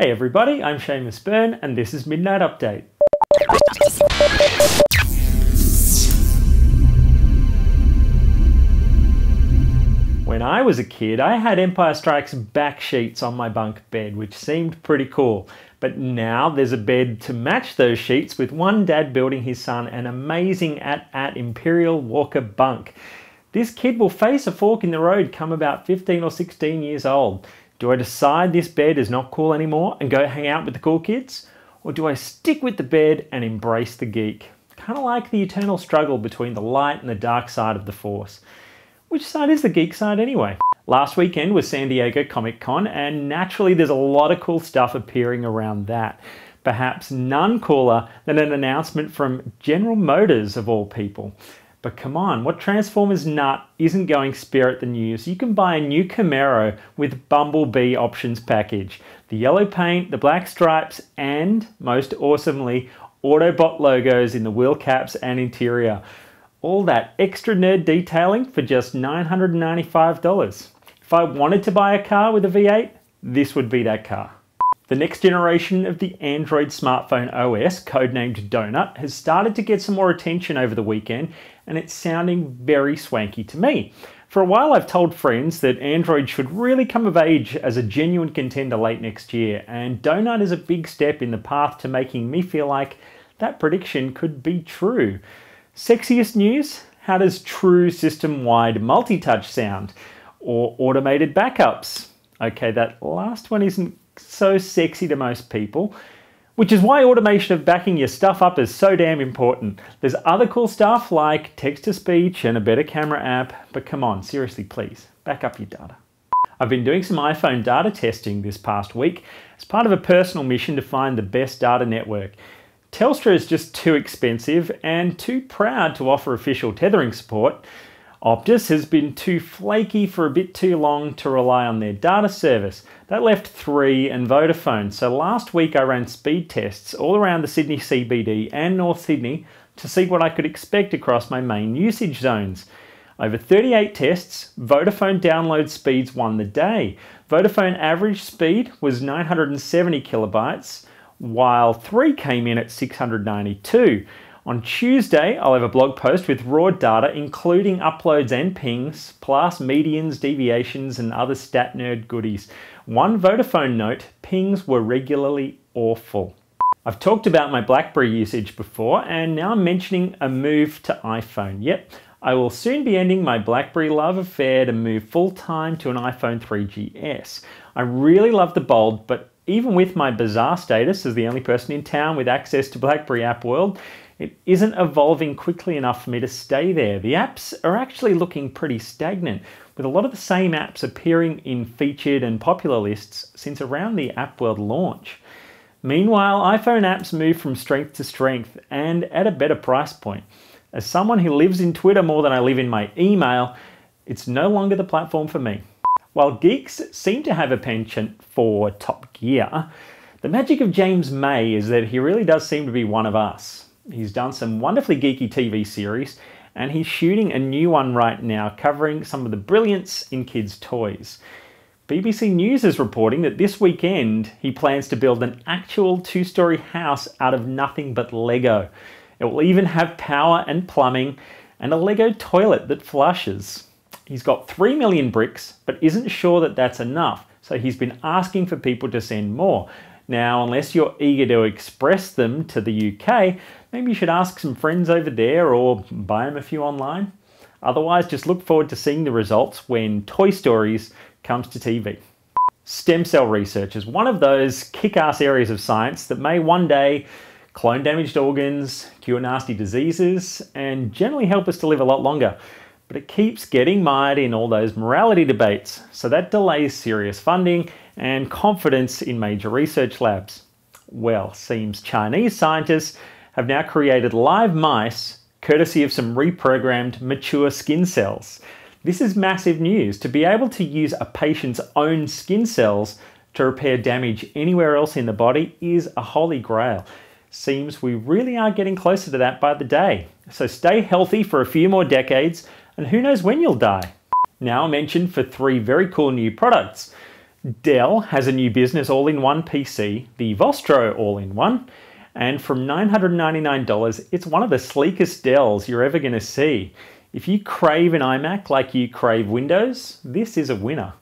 Hey everybody, I'm Seamus Byrne and this is Midnight Update. When I was a kid, I had Empire Strikes Back sheets on my bunk bed, which seemed pretty cool. But now there's a bed to match those sheets, with one dad building his son an amazing at Imperial Walker bunk. This kid will face a fork in the road come about 15 or 16 years old. Do I decide this bed is not cool anymore and go hang out with the cool kids? Or do I stick with the bed and embrace the geek? Kind of like the eternal struggle between the light and the dark side of the Force. Which side is the geek side anyway? Last weekend was San Diego Comic Con, and naturally there's a lot of cool stuff appearing around that. Perhaps none cooler than an announcement from General Motors of all people. But come on, what Transformers nut isn't going spirit the news? You can buy a new Camaro with Bumblebee Options Package. The yellow paint, the black stripes, and, most awesomely, Autobot logos in the wheel caps and interior. All that extra nerd detailing for just $995. If I wanted to buy a car with a V8, this would be that car. The next generation of the Android smartphone OS, codenamed Donut, has started to get some more attention over the weekend, and it's sounding very swanky to me. For a while I've told friends that Android should really come of age as a genuine contender late next year, and Donut is a big step in the path to making me feel like that prediction could be true. Sexiest news? How does true system-wide multitouch sound? Or automated backups? Okay, that last one isn't so sexy to most people, which is why automation of backing your stuff up is so damn important. There's other cool stuff like text-to-speech and a better camera app, but come on, seriously please, back up your data. I've been doing some iPhone data testing this past week as part of a personal mission to find the best data network. Telstra is just too expensive and too proud to offer official tethering support. Optus has been too flaky for a bit too long to rely on their data service. That left 3 and Vodafone, so last week I ran speed tests all around the Sydney CBD and North Sydney to see what I could expect across my main usage zones. Over 38 tests, Vodafone download speeds won the day. Vodafone average speed was 970 kilobytes, while 3 came in at 692. On Tuesday, I'll have a blog post with raw data, including uploads and pings, plus medians, deviations, and other stat nerd goodies. One Vodafone note, pings were regularly awful. I've talked about my BlackBerry usage before, and now I'm mentioning a move to iPhone. Yep, I will soon be ending my BlackBerry love affair to move full-time to an iPhone 3GS. I really love the Bold, but even with my bizarre status as the only person in town with access to BlackBerry App World, it isn't evolving quickly enough for me to stay there. The apps are actually looking pretty stagnant, with a lot of the same apps appearing in featured and popular lists since around the App World launch. Meanwhile, iPhone apps move from strength to strength and at a better price point. As someone who lives in Twitter more than I live in my email, it's no longer the platform for me. While geeks seem to have a penchant for Top Gear, the magic of James May is that he really does seem to be one of us. He's done some wonderfully geeky TV series, and he's shooting a new one right now covering some of the brilliance in kids' toys. BBC News is reporting that this weekend he plans to build an actual 2-story house out of nothing but Lego. It will even have power and plumbing and a Lego toilet that flushes. He's got 3 million bricks, but isn't sure that that's enough, so he's been asking for people to send more. Now, unless you're eager to express them to the UK, maybe you should ask some friends over there or buy them a few online. Otherwise, just look forward to seeing the results when Toy Stories comes to TV. Stem cell research is one of those kick-ass areas of science that may one day clone damaged organs, cure nasty diseases, and generally help us to live a lot longer. But it keeps getting mired in all those morality debates, so that delays serious funding and confidence in major research labs. Well, seems Chinese scientists have now created live mice courtesy of some reprogrammed mature skin cells. This is massive news. To be able to use a patient's own skin cells to repair damage anywhere else in the body is a holy grail. Seems we really are getting closer to that by the day. So stay healthy for a few more decades, and who knows when you'll die. Now a mention for 3 very cool new products. Dell has a new business all-in-one PC, the Vostro all-in-one, and from $999, it's one of the sleekest Dells you're ever going to see. If you crave an iMac like you crave Windows, this is a winner.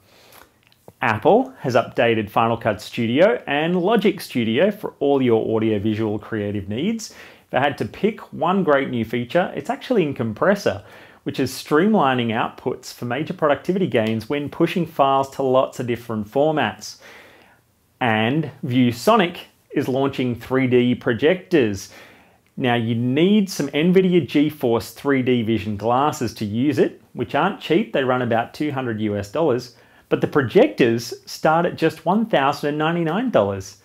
Apple has updated Final Cut Studio and Logic Studio for all your audiovisual creative needs. If I had to pick one great new feature, it's actually in Compressor, which is streamlining outputs for major productivity gains when pushing files to lots of different formats. And ViewSonic is launching 3D projectors. Now you need some NVIDIA GeForce 3D Vision glasses to use it, which aren't cheap, they run about $200 US, but the projectors start at just $1,099.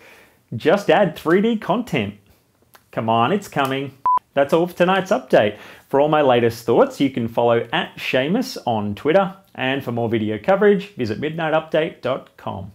Just add 3D content. Come on, it's coming. That's all for tonight's update. For all my latest thoughts, you can follow @Seamus on Twitter, and for more video coverage, visit midnightupdate.com.